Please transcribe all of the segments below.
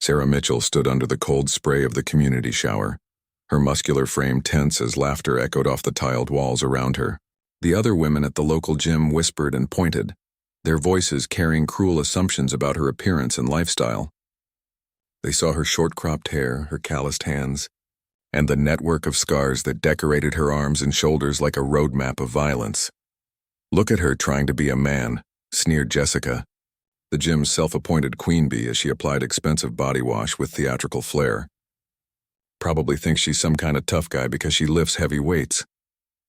Sarah Mitchell stood under the cold spray of the community shower, her muscular frame tense as laughter echoed off the tiled walls around her. The other women at the local gym whispered and pointed, their voices carrying cruel assumptions about her appearance and lifestyle. They saw her short-cropped hair, her calloused hands, and the network of scars that decorated her arms and shoulders like a roadmap of violence. "Look at her trying to be a man," sneered Jessica, the gym's self-appointed queen bee as she applied expensive body wash with theatrical flair. "Probably thinks she's some kind of tough guy because she lifts heavy weights."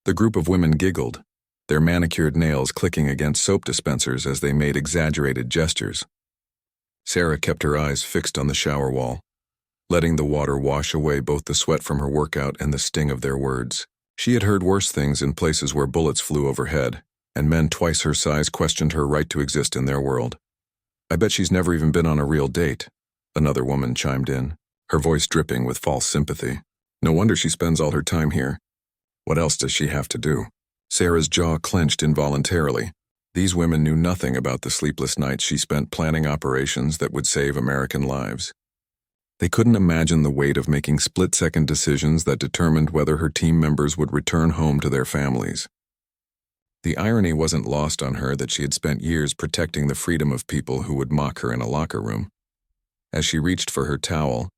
The group of women giggled, their manicured nails clicking against soap dispensers as they made exaggerated gestures. Sarah kept her eyes fixed on the shower wall, letting the water wash away both the sweat from her workout and the sting of their words. She had heard worse things in places where bullets flew overhead, and men twice her size questioned her right to exist in their world. "I bet she's never even been on a real date," another woman chimed in, her voice dripping with false sympathy. "No wonder she spends all her time here. What else does she have to do?" Sarah's jaw clenched involuntarily. These women knew nothing about the sleepless nights she spent planning operations that would save American lives. They couldn't imagine the weight of making split-second decisions that determined whether her team members would return home to their families. The irony wasn't lost on her that she had spent years protecting the freedom of people who would mock her in a locker room. As she reached for her towel,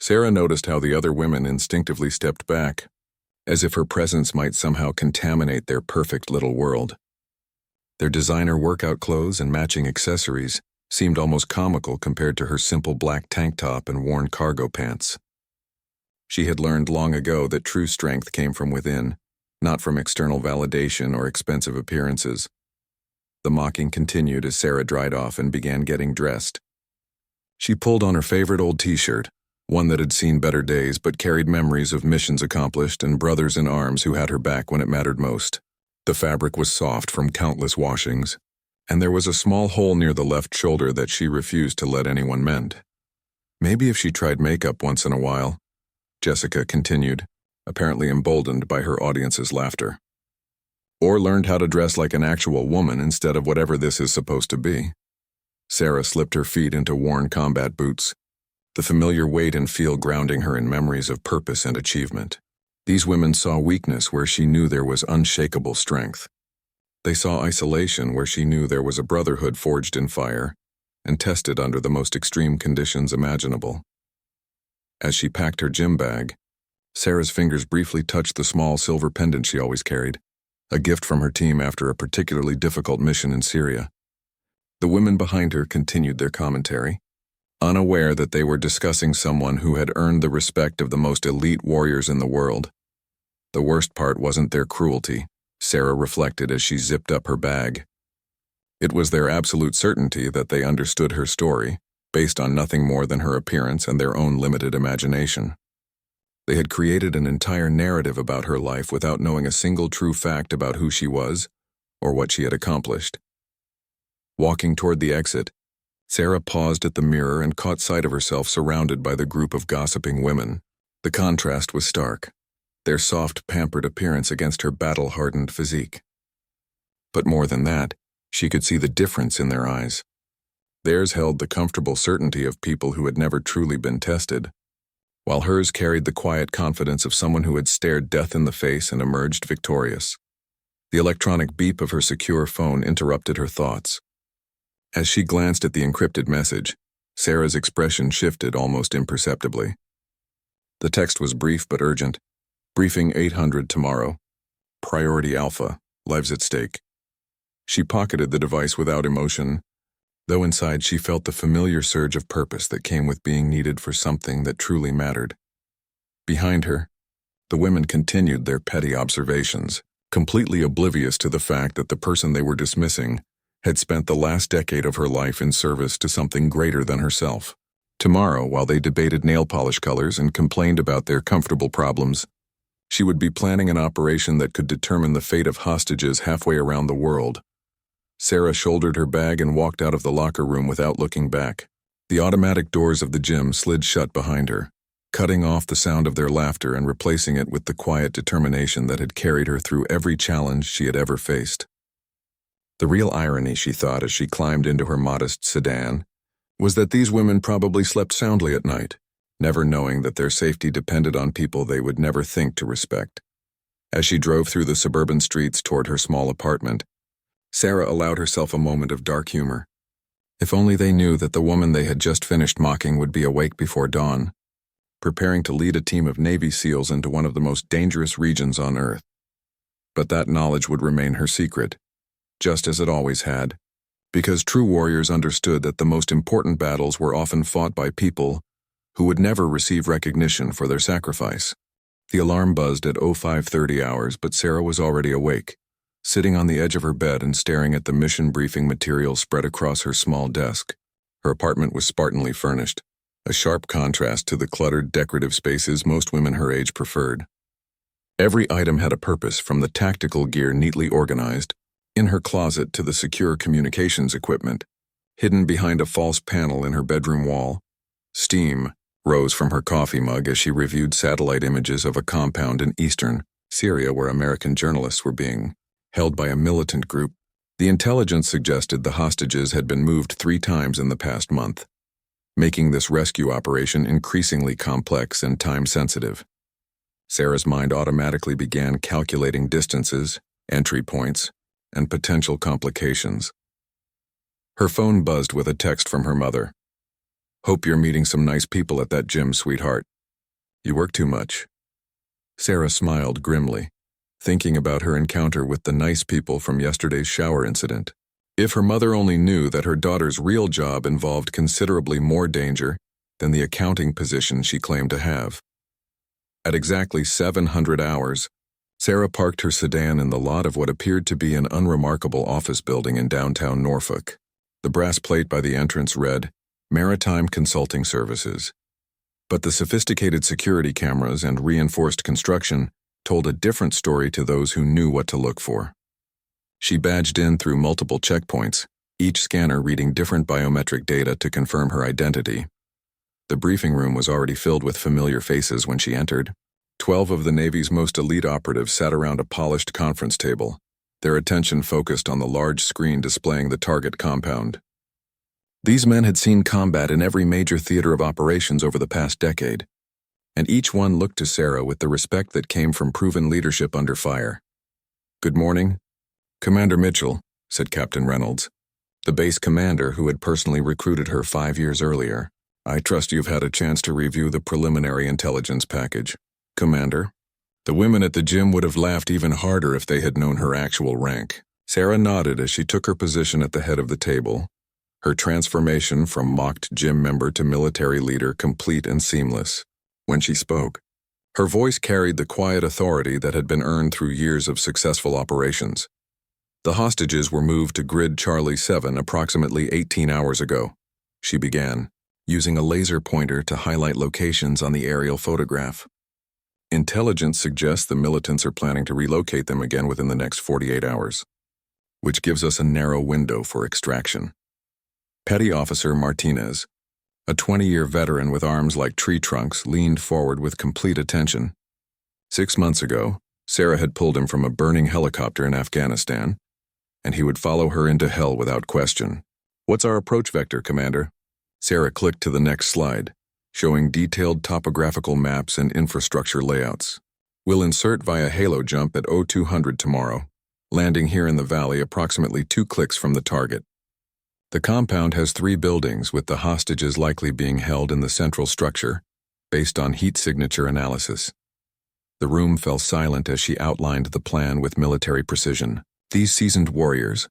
Sarah noticed how the other women instinctively stepped back, as if her presence might somehow contaminate their perfect little world. Their designer workout clothes and matching accessories seemed almost comical compared to her simple black tank top and worn cargo pants. She had learned long ago that true strength came from within, not from external validation or expensive appearances. The mocking continued as Sarah dried off and began getting dressed. She pulled on her favorite old t-shirt, one that had seen better days but carried memories of missions accomplished and brothers in arms who had her back when it mattered most. The fabric was soft from countless washings, and there was a small hole near the left shoulder that she refused to let anyone mend. "Maybe if she tried makeup once in a while," Jessica continued, apparently emboldened by her audience's laughter. "Or learned how to dress like an actual woman instead of whatever this is supposed to be." Sarah slipped her feet into worn combat boots, the familiar weight and feel grounding her in memories of purpose and achievement. These women saw weakness where she knew there was unshakable strength. They saw isolation where she knew there was a brotherhood forged in fire and tested under the most extreme conditions imaginable. As she packed her gym bag, Sarah's fingers briefly touched the small silver pendant she always carried, a gift from her team after a particularly difficult mission in Syria. The women behind her continued their commentary, unaware that they were discussing someone who had earned the respect of the most elite warriors in the world. The worst part wasn't their cruelty, Sarah reflected as she zipped up her bag. It was their absolute certainty that they understood her story, based on nothing more than her appearance and their own limited imagination. They had created an entire narrative about her life without knowing a single true fact about who she was or what she had accomplished. Walking toward the exit, Sarah paused at the mirror and caught sight of herself surrounded by the group of gossiping women. The contrast was stark, their soft, pampered appearance against her battle-hardened physique. But more than that, she could see the difference in their eyes. Theirs held the comfortable certainty of people who had never truly been tested, while hers carried the quiet confidence of someone who had stared death in the face and emerged victorious. The electronic beep of her secure phone interrupted her thoughts. As she glanced at the encrypted message, Sarah's expression shifted almost imperceptibly. The text was brief but urgent. "Briefing 800 tomorrow. Priority Alpha. Lives at stake." She pocketed the device without emotion, though inside she felt the familiar surge of purpose that came with being needed for something that truly mattered. Behind her, the women continued their petty observations, completely oblivious to the fact that the person they were dismissing had spent the last decade of her life in service to something greater than herself. Tomorrow, while they debated nail polish colors and complained about their comfortable problems, she would be planning an operation that could determine the fate of hostages halfway around the world. Sarah shouldered her bag and walked out of the locker room without looking back. The automatic doors of the gym slid shut behind her, cutting off the sound of their laughter and replacing it with the quiet determination that had carried her through every challenge she had ever faced. The real irony, she thought as she climbed into her modest sedan, was that these women probably slept soundly at night, never knowing that their safety depended on people they would never think to respect. As she drove through the suburban streets toward her small apartment, Sarah allowed herself a moment of dark humor. If only they knew that the woman they had just finished mocking would be awake before dawn, preparing to lead a team of Navy SEALs into one of the most dangerous regions on Earth. But that knowledge would remain her secret, just as it always had, because true warriors understood that the most important battles were often fought by people who would never receive recognition for their sacrifice. The alarm buzzed at 05:30 hours, but Sarah was already awake, sitting on the edge of her bed and staring at the mission briefing material spread across her small desk. Her apartment was spartanly furnished, a sharp contrast to the cluttered, decorative spaces most women her age preferred. Every item had a purpose, from the tactical gear neatly organized in her closet to the secure communications equipment hidden behind a false panel in her bedroom wall. Steam rose from her coffee mug as she reviewed satellite images of a compound in eastern Syria where American journalists were being held by a militant group. The intelligence suggested the hostages had been moved 3 times in the past month, making this rescue operation increasingly complex and time-sensitive. Sarah's mind automatically began calculating distances, entry points, and potential complications. Her phone buzzed with a text from her mother. "Hope you're meeting some nice people at that gym, sweetheart. You work too much." Sarah smiled grimly, thinking about her encounter with the nice people from yesterday's shower incident. If her mother only knew that her daughter's real job involved considerably more danger than the accounting position she claimed to have. At exactly 700 hours, Sarah parked her sedan in the lot of what appeared to be an unremarkable office building in downtown Norfolk. The brass plate by the entrance read, "Maritime Consulting Services." But the sophisticated security cameras and reinforced construction told a different story to those who knew what to look for. She badged in through multiple checkpoints, each scanner reading different biometric data to confirm her identity. The briefing room was already filled with familiar faces when she entered. 12 of the Navy's most elite operatives sat around a polished conference table, their attention focused on the large screen displaying the target compound. These men had seen combat in every major theater of operations over the past decade, and each one looked to Sarah with the respect that came from proven leadership under fire. "Good morning, Commander Mitchell," said Captain Reynolds, the base commander who had personally recruited her 5 years earlier. "I trust you've had a chance to review the preliminary intelligence package." "Commander?" The women at the gym would have laughed even harder if they had known her actual rank. Sarah nodded as she took her position at the head of the table, her transformation from mocked gym member to military leader complete and seamless. When she spoke, her voice carried the quiet authority that had been earned through years of successful operations. "The hostages were moved to Grid Charlie 7 approximately 18 hours ago," she began, using a laser pointer to highlight locations on the aerial photograph. "Intelligence suggests the militants are planning to relocate them again within the next 48 hours, which gives us a narrow window for extraction." Petty Officer Martinez, a 20-year veteran with arms like tree trunks, leaned forward with complete attention. 6 months ago, Sarah had pulled him from a burning helicopter in Afghanistan, and he would follow her into hell without question. "What's our approach vector, Commander?" Sarah clicked to the next slide, showing detailed topographical maps and infrastructure layouts. "We'll insert via halo jump at 0200 tomorrow, landing here in the valley approximately 2 clicks from the target. The compound has 3 buildings, with the hostages likely being held in the central structure, based on heat signature analysis." The room fell silent as she outlined the plan with military precision. These seasoned warriors,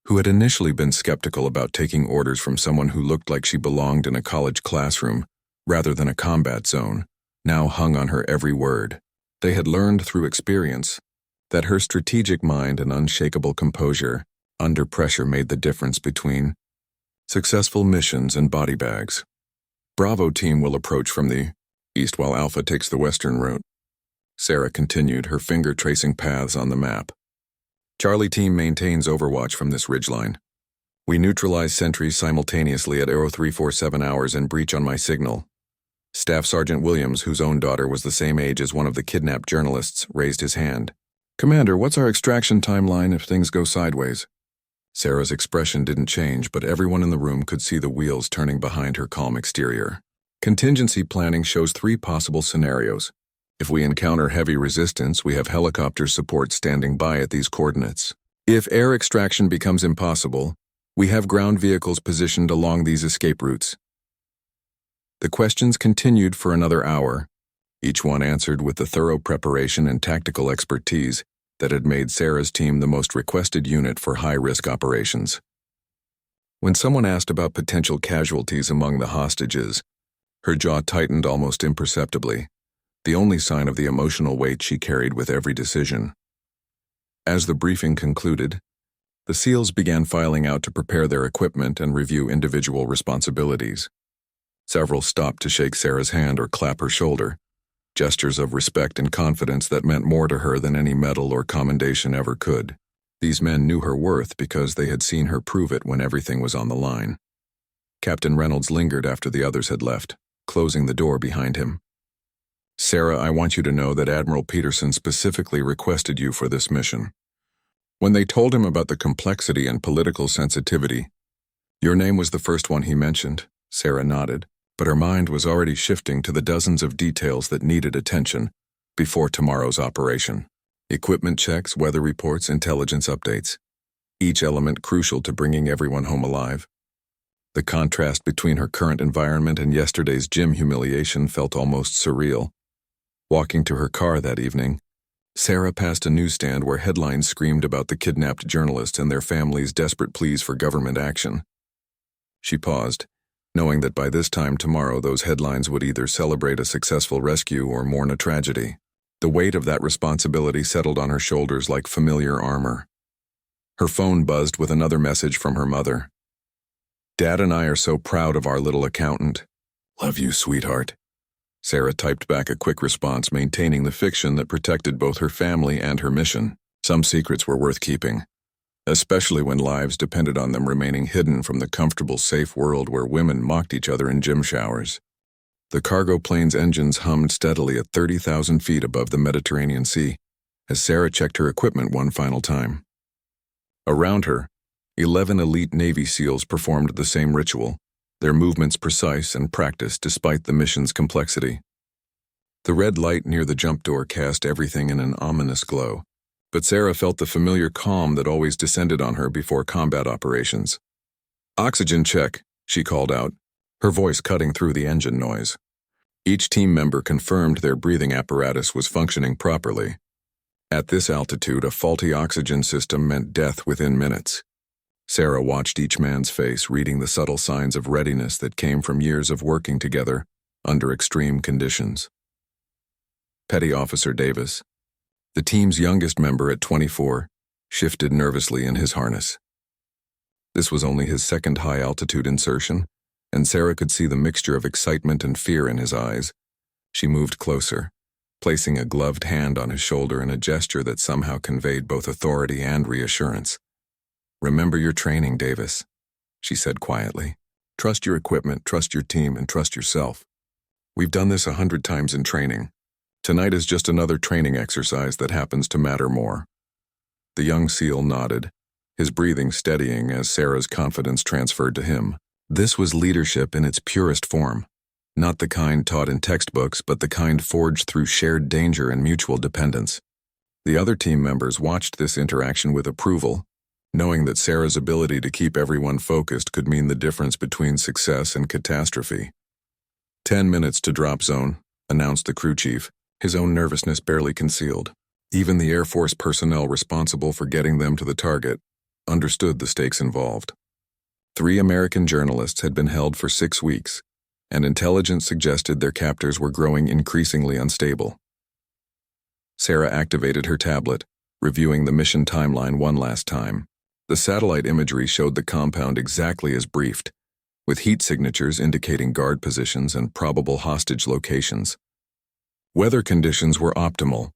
who had initially been skeptical about taking orders from someone who looked like she belonged in a college classroom rather than a combat zone, now hung on her every word. They had learned through experience that her strategic mind and unshakable composure under pressure made the difference between successful missions and body bags. "Bravo team will approach from the east while Alpha takes the western route," Sarah continued, her finger tracing paths on the map. "Charlie team maintains overwatch from this ridgeline. We neutralize sentries simultaneously at 0347 hours and breach on my signal." Staff Sergeant Williams, whose own daughter was the same age as one of the kidnapped journalists, raised his hand. "Commander, what's our extraction timeline if things go sideways?" Sarah's expression didn't change, but everyone in the room could see the wheels turning behind her calm exterior. Contingency planning shows 3 possible scenarios. If we encounter heavy resistance, we have helicopter support standing by at these coordinates. If air extraction becomes impossible, we have ground vehicles positioned along these escape routes. The questions continued for another hour, each one answered with the thorough preparation and tactical expertise that had made Sarah's team the most requested unit for high-risk operations. When someone asked about potential casualties among the hostages, her jaw tightened almost imperceptibly, the only sign of the emotional weight she carried with every decision. As the briefing concluded, the SEALs began filing out to prepare their equipment and review individual responsibilities. Several stopped to shake Sarah's hand or clap her shoulder, gestures of respect and confidence that meant more to her than any medal or commendation ever could. These men knew her worth because they had seen her prove it when everything was on the line. Captain Reynolds lingered after the others had left, closing the door behind him. "Sarah, I want you to know that Admiral Peterson specifically requested you for this mission. When they told him about the complexity and political sensitivity, your name was the first one he mentioned." Sarah nodded, but her mind was already shifting to the dozens of details that needed attention before tomorrow's operation. Equipment checks, weather reports, intelligence updates. Each element crucial to bringing everyone home alive. The contrast between her current environment and yesterday's gym humiliation felt almost surreal. Walking to her car that evening, Sarah passed a newsstand where headlines screamed about the kidnapped journalist and their families' desperate pleas for government action. She paused, knowing that by this time tomorrow those headlines would either celebrate a successful rescue or mourn a tragedy. The weight of that responsibility settled on her shoulders like familiar armor. Her phone buzzed with another message from her mother. "Dad and I are so proud of our little accountant. Love you, sweetheart." Sarah typed back a quick response, maintaining the fiction that protected both her family and her mission. Some secrets were worth keeping, especially when lives depended on them remaining hidden from the comfortable, safe world where women mocked each other in gym showers. The cargo plane's engines hummed steadily at 30,000 feet above the Mediterranean Sea as Sarah checked her equipment one final time. Around her, 11 elite Navy SEALs performed the same ritual, their movements precise and practiced despite the mission's complexity. The red light near the jump door cast everything in an ominous glow, but Sarah felt the familiar calm that always descended on her before combat operations. "Oxygen check," she called out, her voice cutting through the engine noise. Each team member confirmed their breathing apparatus was functioning properly. At this altitude, a faulty oxygen system meant death within minutes. Sarah watched each man's face, reading the subtle signs of readiness that came from years of working together under extreme conditions. Petty Officer Davis, the team's youngest member at 24, shifted nervously in his harness. This was only his second high-altitude insertion, and Sarah could see the mixture of excitement and fear in his eyes. She moved closer, placing a gloved hand on his shoulder in a gesture that somehow conveyed both authority and reassurance. "Remember your training, Davis," she said quietly. "Trust your equipment, trust your team, and trust yourself. We've done this 100 times in training. Tonight is just another training exercise that happens to matter more." The young SEAL nodded, his breathing steadying as Sarah's confidence transferred to him. This was leadership in its purest form, not the kind taught in textbooks, but the kind forged through shared danger and mutual dependence. The other team members watched this interaction with approval, knowing that Sarah's ability to keep everyone focused could mean the difference between success and catastrophe. 10 minutes to drop zone," announced the crew chief, his own nervousness barely concealed. Even the Air Force personnel responsible for getting them to the target understood the stakes involved. 3 American journalists had been held for 6 weeks, and intelligence suggested their captors were growing increasingly unstable. Sarah activated her tablet, reviewing the mission timeline one last time. The satellite imagery showed the compound exactly as briefed, with heat signatures indicating guard positions and probable hostage locations. Weather conditions were optimal,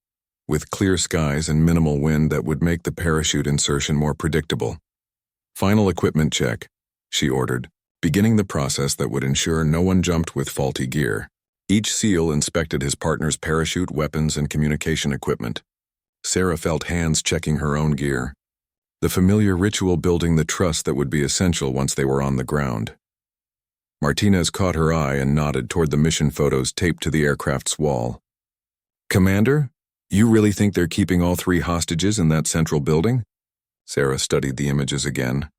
with clear skies and minimal wind that would make the parachute insertion more predictable. "Final equipment check," she ordered, beginning the process that would ensure no one jumped with faulty gear. Each SEAL inspected his partner's parachute, weapons, and communication equipment. Sarah felt hands checking her own gear. the familiar ritual building the trust that would be essential once they were on the ground. Martinez caught her eye and nodded toward the mission photos taped to the aircraft's wall. "Commander, you really think they're keeping all 3 hostages in that central building?" Sarah studied the images again,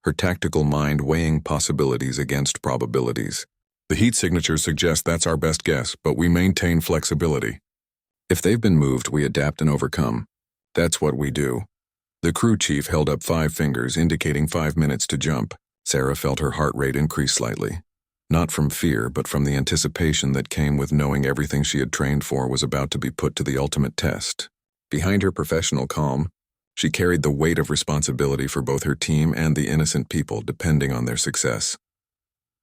her tactical mind weighing possibilities against probabilities. "The heat signatures suggest that's our best guess, but we maintain flexibility. If they've been moved, we adapt and overcome. That's what we do." The crew chief held up 5 fingers, indicating 5 minutes to jump. Sarah felt her heart rate increase slightly. Not from fear, but from the anticipation that came with knowing everything she had trained for was about to be put to the ultimate test. Behind her professional calm, she carried the weight of responsibility for both her team and the innocent people depending on their success.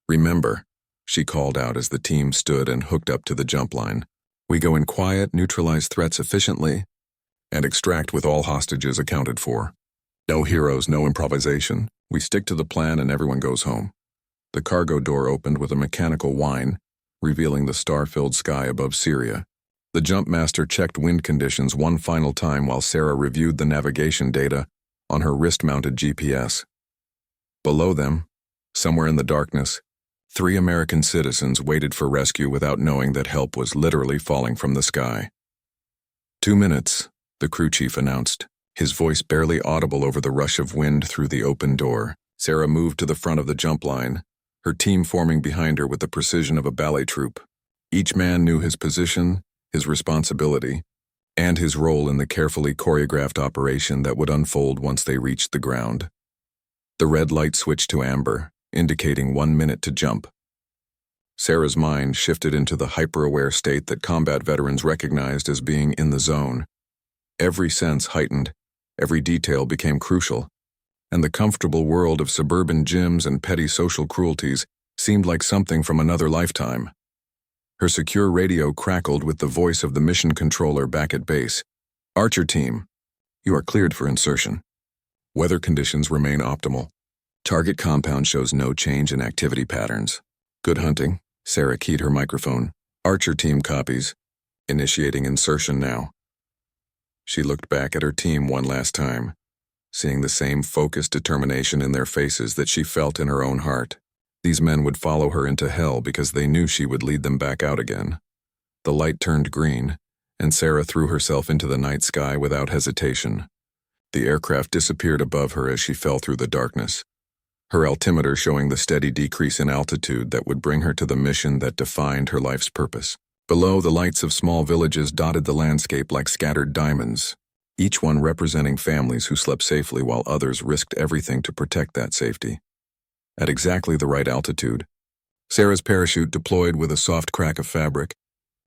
"Remember," she called out as the team stood and hooked up to the jump line, "we go in quiet, neutralize threats efficiently, and extract with all hostages accounted for. No heroes, no improvisation. We stick to the plan and everyone goes home." The cargo door opened with a mechanical whine, revealing the star-filled sky above Syria. The jump master checked wind conditions one final time while Sarah reviewed the navigation data on her wrist-mounted GPS. Below them, somewhere in the darkness, 3 American citizens waited for rescue without knowing that help was literally falling from the sky. 2 minutes, the crew chief announced, his voice barely audible over the rush of wind through the open door. Sarah moved to the front of the jump line, her team forming behind her with the precision of a ballet troupe. Each man knew his position, his responsibility, and his role in the carefully choreographed operation that would unfold once they reached the ground. The red light switched to amber, indicating 1 minute to jump. Sarah's mind shifted into the hyper-aware state that combat veterans recognized as being in the zone. Every sense heightened, every detail became crucial, and the comfortable world of suburban gyms and petty social cruelties seemed like something from another lifetime. Her secure radio crackled with the voice of the mission controller back at base. "Archer team, you are cleared for insertion. Weather conditions remain optimal. Target compound shows no change in activity patterns. Good hunting." Sarah keyed her microphone. "Archer team copies. Initiating insertion now." She looked back at her team one last time, seeing the same focused determination in their faces that she felt in her own heart. These men would follow her into hell because they knew she would lead them back out again. The light turned green, and Sarah threw herself into the night sky without hesitation. The aircraft disappeared above her as she fell through the darkness, her altimeter showing the steady decrease in altitude that would bring her to the mission that defined her life's purpose. Below, the lights of small villages dotted the landscape like scattered diamonds, each one representing families who slept safely while others risked everything to protect that safety. At exactly the right altitude, Sarah's parachute deployed with a soft crack of fabric,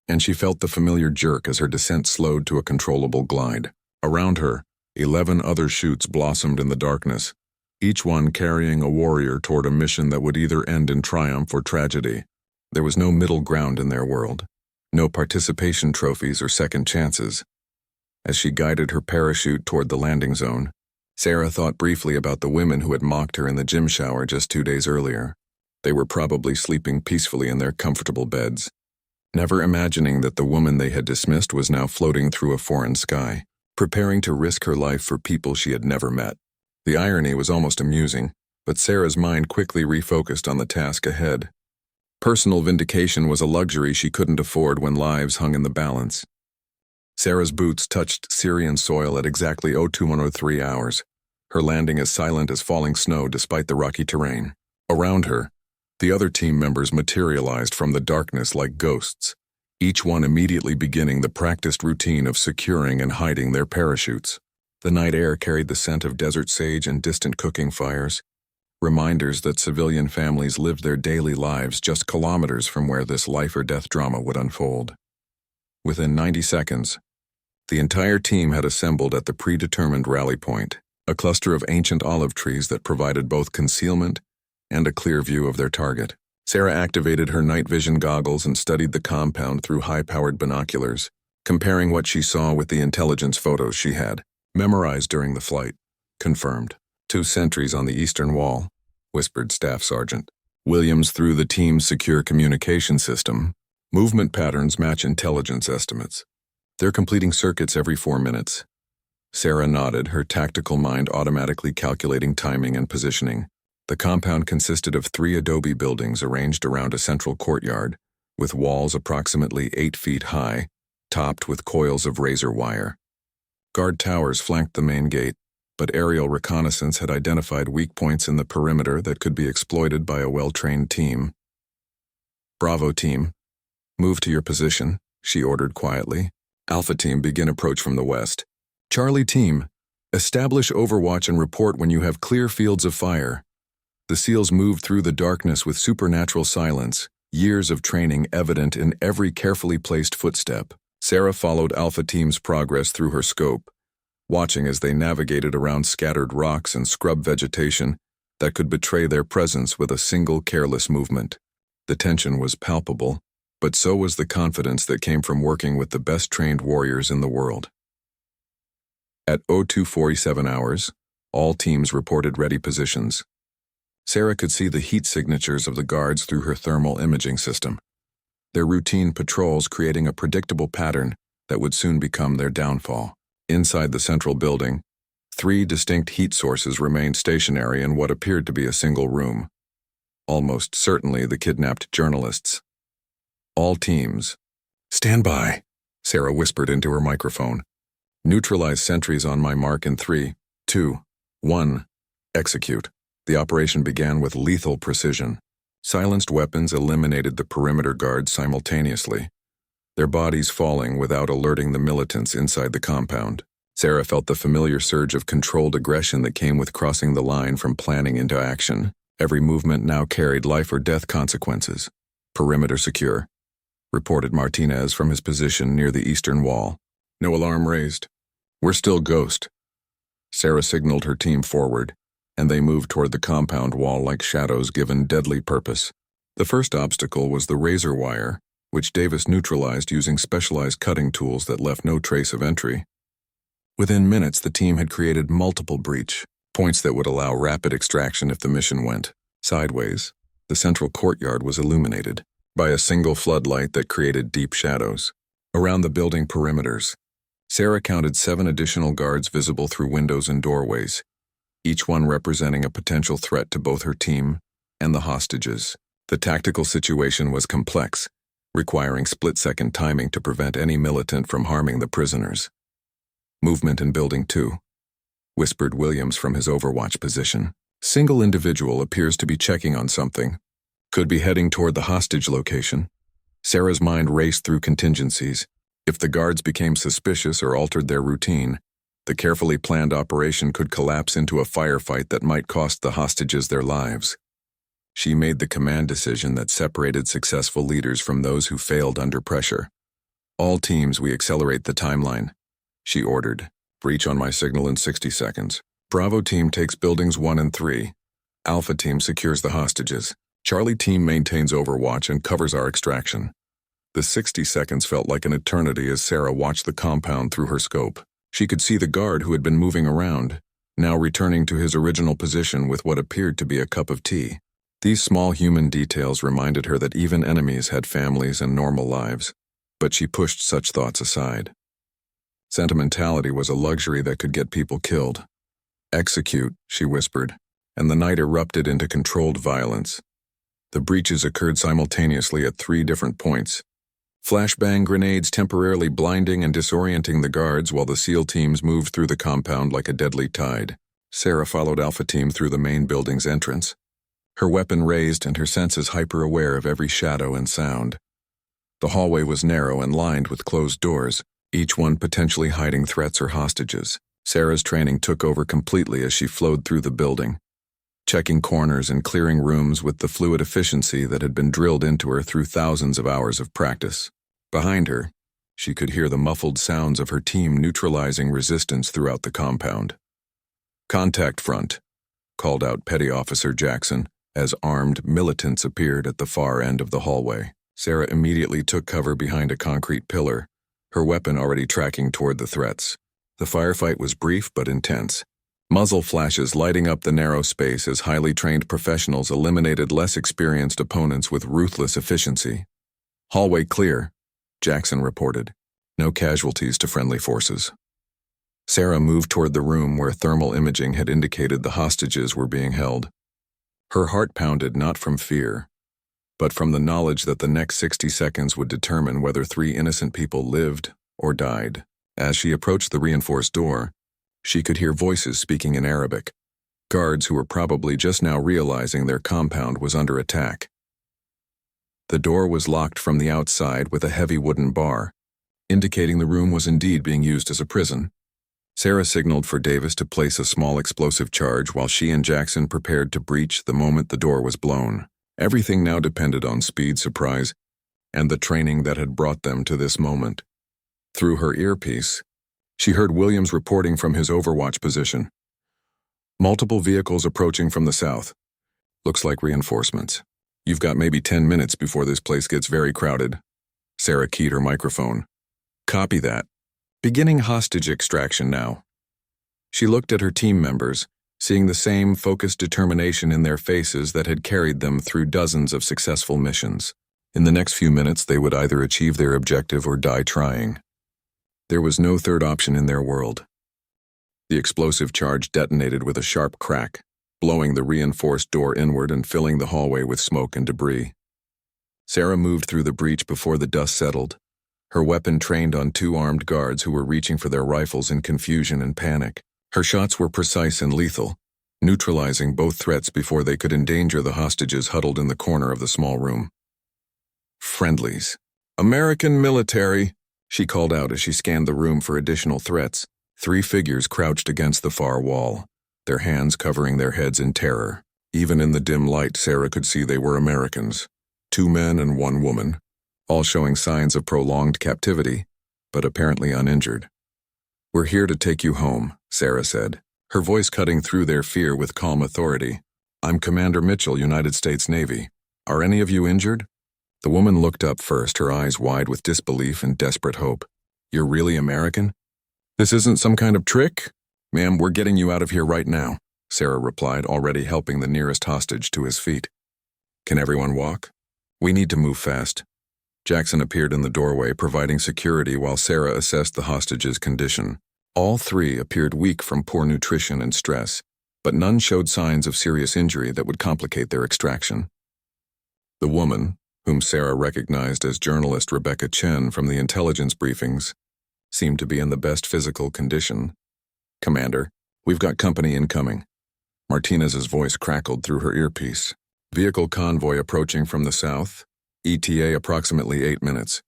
and she felt the familiar jerk as her descent slowed to a controllable glide. Around her, 11 other chutes blossomed in the darkness, each one carrying a warrior toward a mission that would either end in triumph or tragedy. There was no middle ground in their world, no participation trophies or second chances. As she guided her parachute toward the landing zone, Sarah thought briefly about the women who had mocked her in the gym shower just 2 days earlier. They were probably sleeping peacefully in their comfortable beds, never imagining that the woman they had dismissed was now floating through a foreign sky, preparing to risk her life for people she had never met. The irony was almost amusing, but Sarah's mind quickly refocused on the task ahead. Personal vindication was a luxury she couldn't afford when lives hung in the balance. Sarah's boots touched Syrian soil at exactly 0203 hours, her landing as silent as falling snow despite the rocky terrain. Around her, the other team members materialized from the darkness like ghosts, each one immediately beginning the practiced routine of securing and hiding their parachutes. The night air carried the scent of desert sage and distant cooking fires, reminders that civilian families lived their daily lives just kilometers from where this life-or-death drama would unfold. Within 90 seconds, the entire team had assembled at the predetermined rally point, a cluster of ancient olive trees that provided both concealment and a clear view of their target. Sarah activated her night vision goggles and studied the compound through high-powered binoculars, comparing what she saw with the intelligence photos she had memorized during the flight. Confirmed. 2 sentries on the eastern wall, whispered Staff Sergeant Williams through the team's secure communication system. Movement patterns match intelligence estimates. They're completing circuits every 4 minutes. Sarah nodded, her tactical mind automatically calculating timing and positioning. The compound consisted of 3 adobe buildings arranged around a central courtyard, with walls approximately 8 feet high, topped with coils of razor wire. Guard towers flanked the main gate, but aerial reconnaissance had identified weak points in the perimeter that could be exploited by a well-trained team. "Bravo team, move to your position," she ordered quietly. "Alpha team, begin approach from the west. Charlie team, establish overwatch and report when you have clear fields of fire." The SEALs moved through the darkness with supernatural silence, years of training evident in every carefully placed footstep. Sarah followed Alpha team's progress through her scope, watching as they navigated around scattered rocks and scrub vegetation that could betray their presence with a single careless movement. The tension was palpable, but so was the confidence that came from working with the best-trained warriors in the world. At 02:47 hours, all teams reported ready positions. Sarah could see the heat signatures of the guards through her thermal imaging system, their routine patrols creating a predictable pattern that would soon become their downfall. Inside the central building, 3 distinct heat sources remained stationary in what appeared to be a single room. Almost certainly the kidnapped journalists. All teams, "Stand by," Sarah whispered into her microphone. "Neutralize sentries on my mark in 3, 2, 1. Execute." The operation began with lethal precision. Silenced weapons eliminated the perimeter guards simultaneously, their bodies falling without alerting the militants inside the compound. Sarah felt the familiar surge of controlled aggression that came with crossing the line from planning into action. Every movement now carried life or death consequences. "Perimeter secure," reported Martinez from his position near the eastern wall. "No alarm raised. We're still ghost." Sarah signaled her team forward, and they moved toward the compound wall like shadows given deadly purpose. The first obstacle was the razor wire, which Davis neutralized using specialized cutting tools that left no trace of entry. Within minutes, the team had created multiple breach points that would allow rapid extraction if the mission went sideways. The central courtyard was illuminated by a single floodlight that created deep shadows. Around the building perimeters, Sarah counted 7 additional guards visible through windows and doorways, each one representing a potential threat to both her team and the hostages. The tactical situation was complex, requiring split-second timing to prevent any militant from harming the prisoners. "Movement in Building 2, whispered Williams from his overwatch position. "Single individual appears to be checking on something. Could be heading toward the hostage location." Sarah's mind raced through contingencies. If the guards became suspicious or altered their routine, the carefully planned operation could collapse into a firefight that might cost the hostages their lives. She made the command decision that separated successful leaders from those who failed under pressure. "All teams, we accelerate the timeline," she ordered. "Breach on my signal in 60 seconds. Bravo team takes buildings 1 and 3. Alpha team secures the hostages. Charlie team maintains overwatch and covers our extraction." The 60 seconds felt like an eternity as Sarah watched the compound through her scope. She could see the guard who had been moving around, now returning to his original position with what appeared to be a cup of tea. These small human details reminded her that even enemies had families and normal lives, but she pushed such thoughts aside. Sentimentality was a luxury that could get people killed. "Execute," she whispered, and the night erupted into controlled violence. The breaches occurred simultaneously at 3 different points. Flashbang grenades temporarily blinding and disorienting the guards while the SEAL teams moved through the compound like a deadly tide. Sarah followed Alpha Team through the main building's entrance, her weapon raised and her senses hyper-aware of every shadow and sound. The hallway was narrow and lined with closed doors, each one potentially hiding threats or hostages. Sarah's training took over completely as she flowed through the building, checking corners and clearing rooms with the fluid efficiency that had been drilled into her through thousands of hours of practice. Behind her, she could hear the muffled sounds of her team neutralizing resistance throughout the compound. "Contact front," called out Petty Officer Jackson as armed militants appeared at the far end of the hallway. Sarah immediately took cover behind a concrete pillar, her weapon already tracking toward the threats. The firefight was brief but intense, muzzle flashes lighting up the narrow space as highly trained professionals eliminated less experienced opponents with ruthless efficiency. "Hallway clear," Jackson reported. "No casualties to friendly forces." Sarah moved toward the room where thermal imaging had indicated the hostages were being held. Her heart pounded not from fear, but from the knowledge that the next 60 seconds would determine whether 3 innocent people lived or died. As she approached the reinforced door, she could hear voices speaking in Arabic, guards who were probably just now realizing their compound was under attack. The door was locked from the outside with a heavy wooden bar, indicating the room was indeed being used as a prison. Sarah signaled for Davis to place a small explosive charge while she and Jackson prepared to breach the moment the door was blown. Everything now depended on speed, surprise, and the training that had brought them to this moment. Through her earpiece, she heard Williams reporting from his overwatch position. Multiple vehicles approaching from the south. Looks like reinforcements. You've got maybe 10 minutes before this place gets very crowded. Sarah keyed her microphone. Copy that. Beginning hostage extraction now. She looked at her team members, seeing the same focused determination in their faces that had carried them through dozens of successful missions. In the next few minutes, they would either achieve their objective or die trying. There was no third option in their world. The explosive charge detonated with a sharp crack, blowing the reinforced door inward and filling the hallway with smoke and debris. Sarah moved through the breach before the dust settled, her weapon trained on 2 armed guards who were reaching for their rifles in confusion and panic. Her shots were precise and lethal, neutralizing both threats before they could endanger the hostages huddled in the corner of the small room. Friendlies. American military, she called out as she scanned the room for additional threats. 3 figures crouched against the far wall, their hands covering their heads in terror. Even in the dim light, Sarah could see they were Americans. 2 men and 1 woman, all showing signs of prolonged captivity, but apparently uninjured. We're here to take you home, Sarah said, her voice cutting through their fear with calm authority. I'm Commander Mitchell, United States Navy. Are any of you injured? The woman looked up first, her eyes wide with disbelief and desperate hope. You're really American? This isn't some kind of trick? Ma'am, we're getting you out of here right now, Sarah replied, already helping the nearest hostage to his feet. Can everyone walk? We need to move fast. Jackson appeared in the doorway, providing security while Sarah assessed the hostage's condition. All 3 appeared weak from poor nutrition and stress, but none showed signs of serious injury that would complicate their extraction. The woman, whom Sarah recognized as journalist Rebecca Chen from the intelligence briefings, seemed to be in the best physical condition. Commander, we've got company incoming. Martinez's voice crackled through her earpiece. Vehicle convoy approaching from the south. ETA approximately 8 minutes.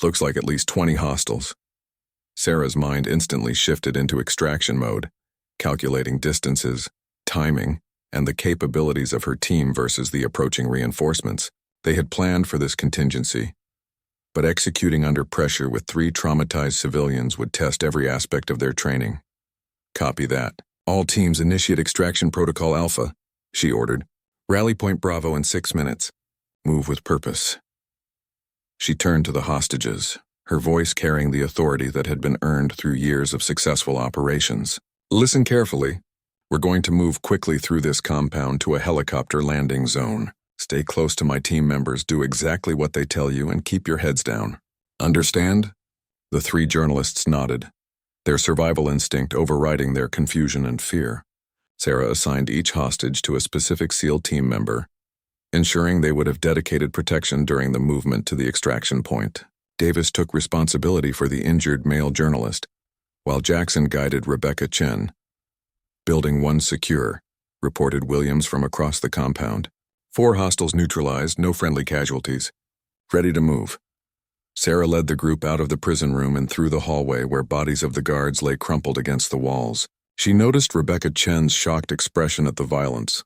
Looks like at least 20 hostiles. Sarah's mind instantly shifted into extraction mode, calculating distances, timing, and the capabilities of her team versus the approaching reinforcements. They had planned for this contingency, but executing under pressure with 3 traumatized civilians would test every aspect of their training. Copy that. All teams initiate extraction protocol Alpha, she ordered. Rally point Bravo in 6 minutes. Move with purpose. She turned to the hostages, her voice carrying the authority that had been earned through years of successful operations. Listen carefully. We're going to move quickly through this compound to a helicopter landing zone. Stay close to my team members, do exactly what they tell you, and keep your heads down. Understand? The 3 journalists nodded, their survival instinct overriding their confusion and fear. Sarah assigned each hostage to a specific SEAL team member, ensuring they would have dedicated protection during the movement to the extraction point. Davis took responsibility for the injured male journalist, while Jackson guided Rebecca Chen. Building 1 secure, reported Williams from across the compound. 4 hostiles neutralized, no friendly casualties. Ready to move. Sarah led the group out of the prison room and through the hallway where bodies of the guards lay crumpled against the walls. She noticed Rebecca Chen's shocked expression at the violence,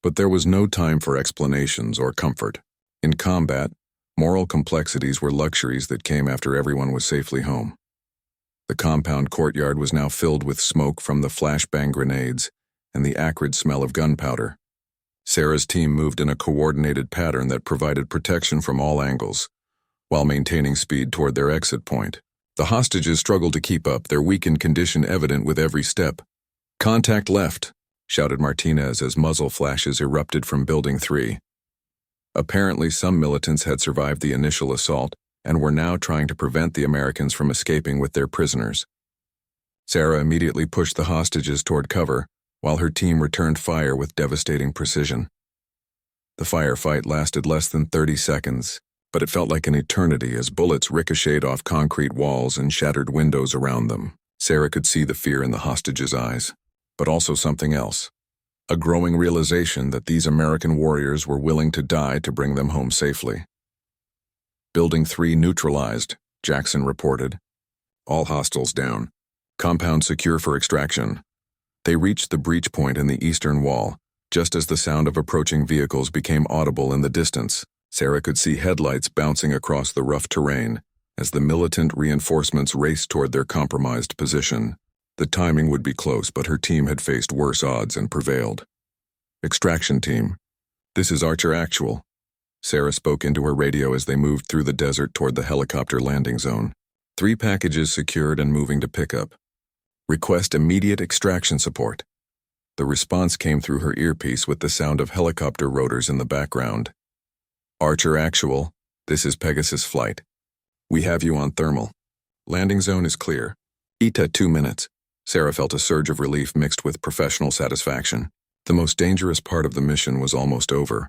but there was no time for explanations or comfort. In combat, moral complexities were luxuries that came after everyone was safely home. The compound courtyard was now filled with smoke from the flashbang grenades and the acrid smell of gunpowder. Sarah's team moved in a coordinated pattern that provided protection from all angles, while maintaining speed toward their exit point. The hostages struggled to keep up, their weakened condition evident with every step. "Contact left," shouted Martinez as muzzle flashes erupted from Building 3. Apparently, some militants had survived the initial assault and were now trying to prevent the Americans from escaping with their prisoners. Sarah immediately pushed the hostages toward cover, while her team returned fire with devastating precision. The firefight lasted less than 30 seconds, but it felt like an eternity as bullets ricocheted off concrete walls and shattered windows around them. Sarah could see the fear in the hostages' eyes, but also something else. A growing realization that these American warriors were willing to die to bring them home safely. Building 3 neutralized, Jackson reported. All hostiles down. Compound secure for extraction. They reached the breach point in the eastern wall, just as the sound of approaching vehicles became audible in the distance. Sarah could see headlights bouncing across the rough terrain as the militant reinforcements raced toward their compromised position. The timing would be close, but her team had faced worse odds and prevailed. Extraction team. This is Archer Actual. Sarah spoke into her radio as they moved through the desert toward the helicopter landing zone. 3 packages secured and moving to pickup. Request immediate extraction support. The response came through her earpiece with the sound of helicopter rotors in the background. Archer Actual, this is Pegasus Flight. We have you on thermal. Landing zone is clear. ETA 2 minutes. Sarah felt a surge of relief mixed with professional satisfaction. The most dangerous part of the mission was almost over,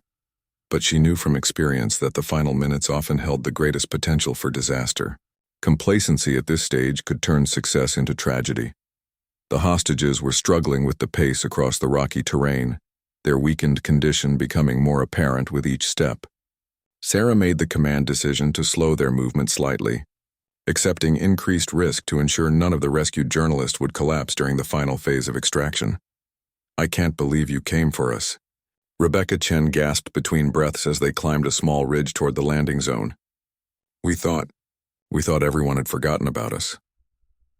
but she knew from experience that the final minutes often held the greatest potential for disaster. Complacency at this stage could turn success into tragedy. The hostages were struggling with the pace across the rocky terrain, their weakened condition becoming more apparent with each step. Sarah made the command decision to slow their movement slightly, accepting increased risk to ensure none of the rescued journalists would collapse during the final phase of extraction. I can't believe you came for us. Rebecca Chen gasped between breaths as they climbed a small ridge toward the landing zone. We thought everyone had forgotten about us.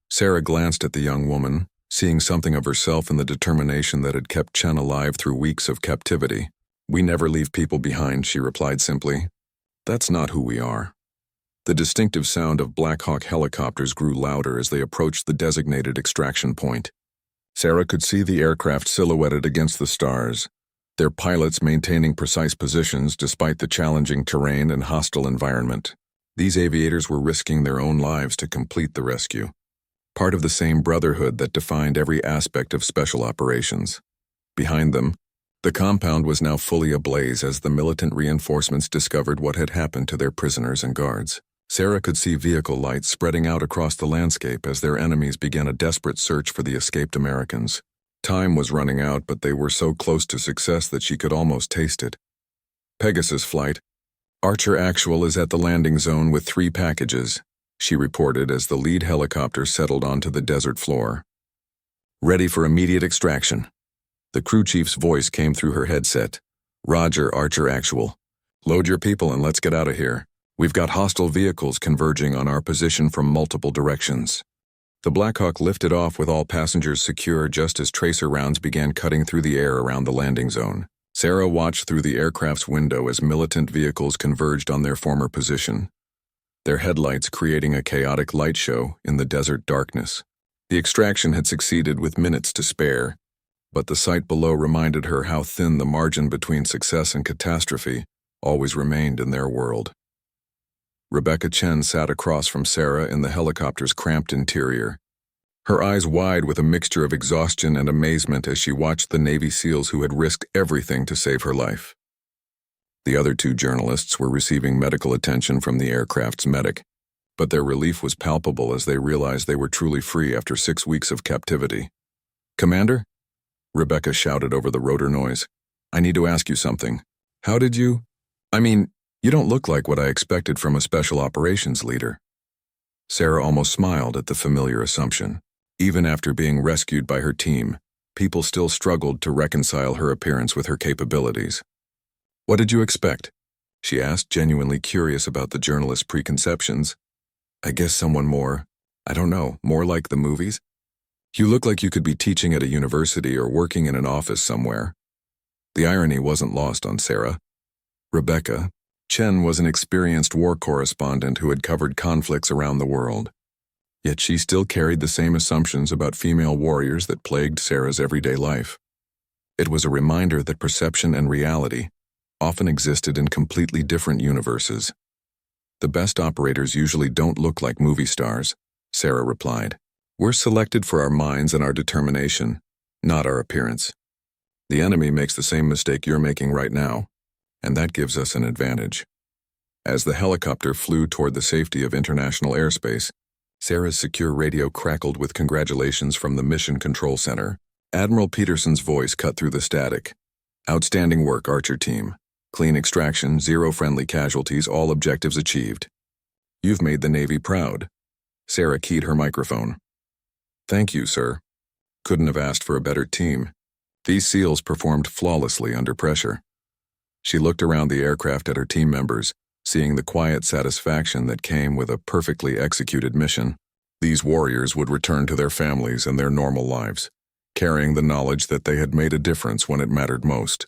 Sarah glanced at the young woman, seeing something of herself in the determination that had kept Chen alive through weeks of captivity. We never leave people behind, she replied simply. That's not who we are. The distinctive sound of Black Hawk helicopters grew louder as they approached the designated extraction point. Sarah could see the aircraft silhouetted against the stars, their pilots maintaining precise positions despite the challenging terrain and hostile environment. These aviators were risking their own lives to complete the rescue, part of the same brotherhood that defined every aspect of special operations. Behind them, the compound was now fully ablaze as the militant reinforcements discovered what had happened to their prisoners and guards. Sarah could see vehicle lights spreading out across the landscape as their enemies began a desperate search for the escaped Americans. Time was running out, but they were so close to success that she could almost taste it. Pegasus Flight. Archer Actual is at the landing zone with 3 packages, she reported as the lead helicopter settled onto the desert floor. Ready for immediate extraction. The crew chief's voice came through her headset. Roger, Archer Actual. Load your people and let's get out of here. We've got hostile vehicles converging on our position from multiple directions. The Black Hawk lifted off with all passengers secure just as tracer rounds began cutting through the air around the landing zone. Sarah watched through the aircraft's window as militant vehicles converged on their former position, their headlights creating a chaotic light show in the desert darkness. The extraction had succeeded with minutes to spare, but the sight below reminded her how thin the margin between success and catastrophe always remained in their world. Rebecca Chen sat across from Sarah in the helicopter's cramped interior, her eyes wide with a mixture of exhaustion and amazement as she watched the Navy SEALs who had risked everything to save her life. The other 2 journalists were receiving medical attention from the aircraft's medic, but their relief was palpable as they realized they were truly free after 6 weeks of captivity. Commander? Rebecca shouted over the rotor noise. I need to ask you something. How did you? You don't look like what I expected from a special operations leader. Sarah almost smiled at the familiar assumption. Even after being rescued by her team, people still struggled to reconcile her appearance with her capabilities. What did you expect? She asked, genuinely curious about the journalist's preconceptions. I guess someone more like the movies? You look like you could be teaching at a university or working in an office somewhere. The irony wasn't lost on Sarah. Rebecca Chen was an experienced war correspondent who had covered conflicts around the world. Yet she still carried the same assumptions about female warriors that plagued Sarah's everyday life. It was a reminder that perception and reality often existed in completely different universes. The best operators usually don't look like movie stars, Sarah replied. We're selected for our minds and our determination, not our appearance. The enemy makes the same mistake you're making right now, and that gives us an advantage. As the helicopter flew toward the safety of international airspace, Sarah's secure radio crackled with congratulations from the Mission Control Center. Admiral Peterson's voice cut through the static. Outstanding work, Archer team. Clean extraction, zero friendly casualties, all objectives achieved. You've made the Navy proud. Sarah keyed her microphone. Thank you, sir. Couldn't have asked for a better team. These SEALs performed flawlessly under pressure. She looked around the aircraft at her team members, seeing the quiet satisfaction that came with a perfectly executed mission. These warriors would return to their families and their normal lives, carrying the knowledge that they had made a difference when it mattered most.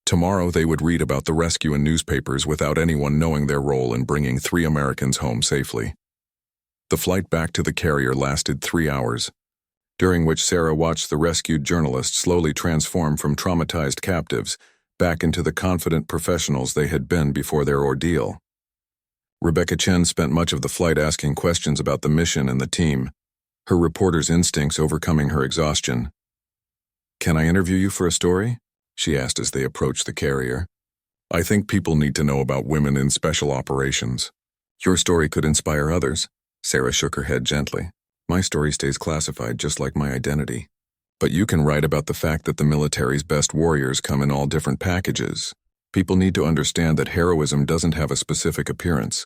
Tomorrow they would read about the rescue in newspapers without anyone knowing their role in bringing 3 Americans home safely. The flight back to the carrier lasted 3 hours, during which Sarah watched the rescued journalists slowly transform from traumatized captives back into the confident professionals they had been before their ordeal. Rebecca Chen spent much of the flight asking questions about the mission and the team, her reporter's instincts overcoming her exhaustion. "Can I interview you for a story?" she asked as they approached the carrier. "I think people need to know about women in special operations. Your story could inspire others." Sarah shook her head gently. "My story stays classified just like my identity. But you can write about the fact that the military's best warriors come in all different packages. People need to understand that heroism doesn't have a specific appearance."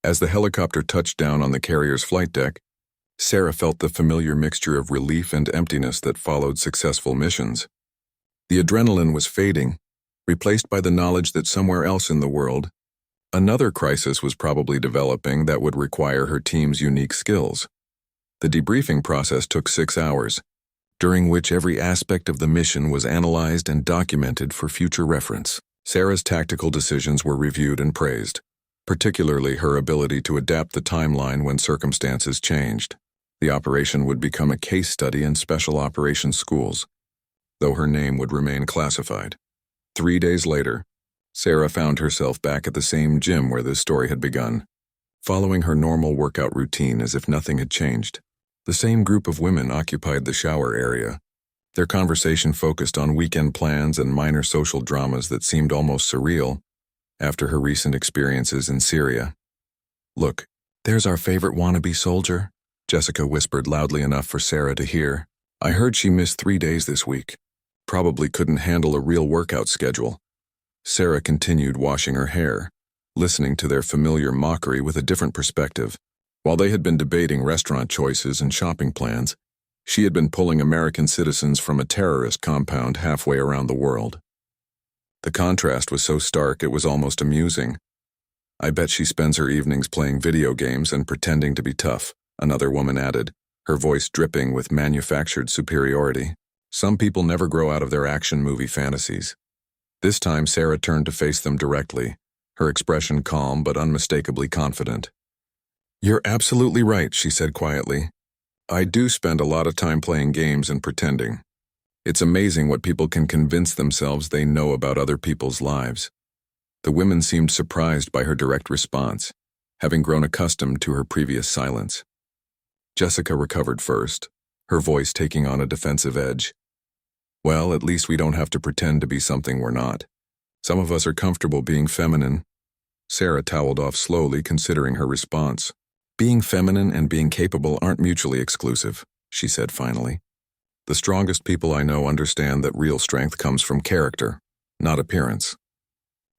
As the helicopter touched down on the carrier's flight deck, Sarah felt the familiar mixture of relief and emptiness that followed successful missions. The adrenaline was fading, replaced by the knowledge that somewhere else in the world, another crisis was probably developing that would require her team's unique skills. The debriefing process took 6 hours, during which every aspect of the mission was analyzed and documented for future reference. Sarah's tactical decisions were reviewed and praised, particularly her ability to adapt the timeline when circumstances changed. The operation would become a case study in special operations schools, though her name would remain classified. 3 days later, Sarah found herself back at the same gym where this story had begun, following her normal workout routine as if nothing had changed. The same group of women occupied the shower area. Their conversation focused on weekend plans and minor social dramas that seemed almost surreal after her recent experiences in Syria. "Look, there's our favorite wannabe soldier," Jessica whispered loudly enough for Sarah to hear. "I heard she missed 3 days this week. Probably couldn't handle a real workout schedule." Sarah continued washing her hair, listening to their familiar mockery with a different perspective. While they had been debating restaurant choices and shopping plans, she had been pulling American citizens from a terrorist compound halfway around the world. The contrast was so stark it was almost amusing. "I bet she spends her evenings playing video games and pretending to be tough," another woman added, her voice dripping with manufactured superiority. "Some people never grow out of their action movie fantasies." This time Sarah turned to face them directly, her expression calm but unmistakably confident. "You're absolutely right," she said quietly. "I do spend a lot of time playing games and pretending. It's amazing what people can convince themselves they know about other people's lives." The women seemed surprised by her direct response, having grown accustomed to her previous silence. Jessica recovered first, her voice taking on a defensive edge. "Well, at least we don't have to pretend to be something we're not. Some of us are comfortable being feminine." Sarah toweled off slowly, considering her response. "Being feminine and being capable aren't mutually exclusive," she said finally. "The strongest people I know understand that real strength comes from character, not appearance.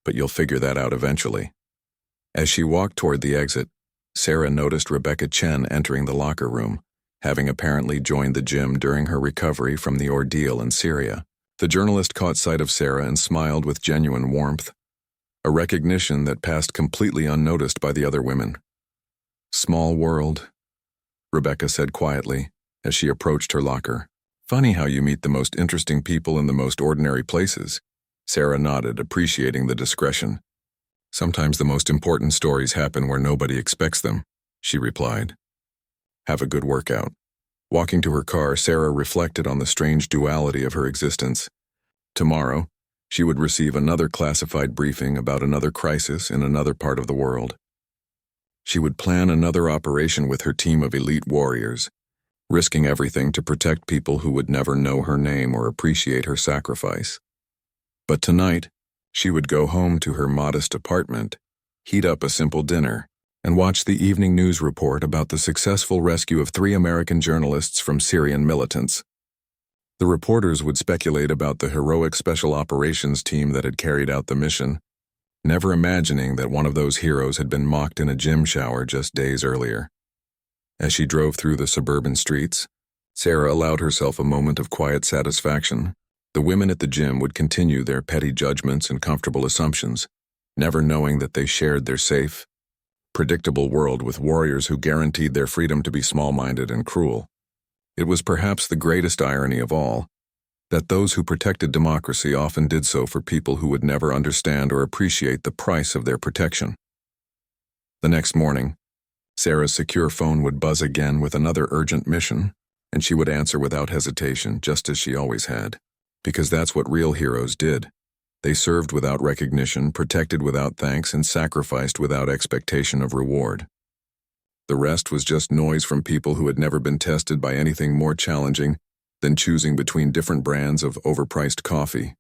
But you'll figure that out eventually." As she walked toward the exit, Sarah noticed Rebecca Chen entering the locker room, having apparently joined the gym during her recovery from the ordeal in Syria. The journalist caught sight of Sarah and smiled with genuine warmth, a recognition that passed completely unnoticed by the other women. "Small world," Rebecca said quietly as she approached her locker. "Funny how you meet the most interesting people in the most ordinary places." Sarah nodded, appreciating the discretion. "Sometimes the most important stories happen where nobody expects them," she replied. "Have a good workout." Walking to her car, Sarah reflected on the strange duality of her existence. Tomorrow, she would receive another classified briefing about another crisis in another part of the world. She would plan another operation with her team of elite warriors, risking everything to protect people who would never know her name or appreciate her sacrifice. But tonight, she would go home to her modest apartment, heat up a simple dinner, and watch the evening news report about the successful rescue of 3 American journalists from Syrian militants. The reporters would speculate about the heroic special operations team that had carried out the mission, never imagining that one of those heroes had been mocked in a gym shower just days earlier. As she drove through the suburban streets, Sarah allowed herself a moment of quiet satisfaction. The women at the gym would continue their petty judgments and comfortable assumptions, never knowing that they shared their safe, predictable world with warriors who guaranteed their freedom to be small-minded and cruel. It was perhaps the greatest irony of all, that those who protected democracy often did so for people who would never understand or appreciate the price of their protection. The next morning, Sarah's secure phone would buzz again with another urgent mission, and she would answer without hesitation, just as she always had. Because that's what real heroes did. They served without recognition, protected without thanks, and sacrificed without expectation of reward. The rest was just noise from people who had never been tested by anything more challenging than choosing between different brands of overpriced coffee.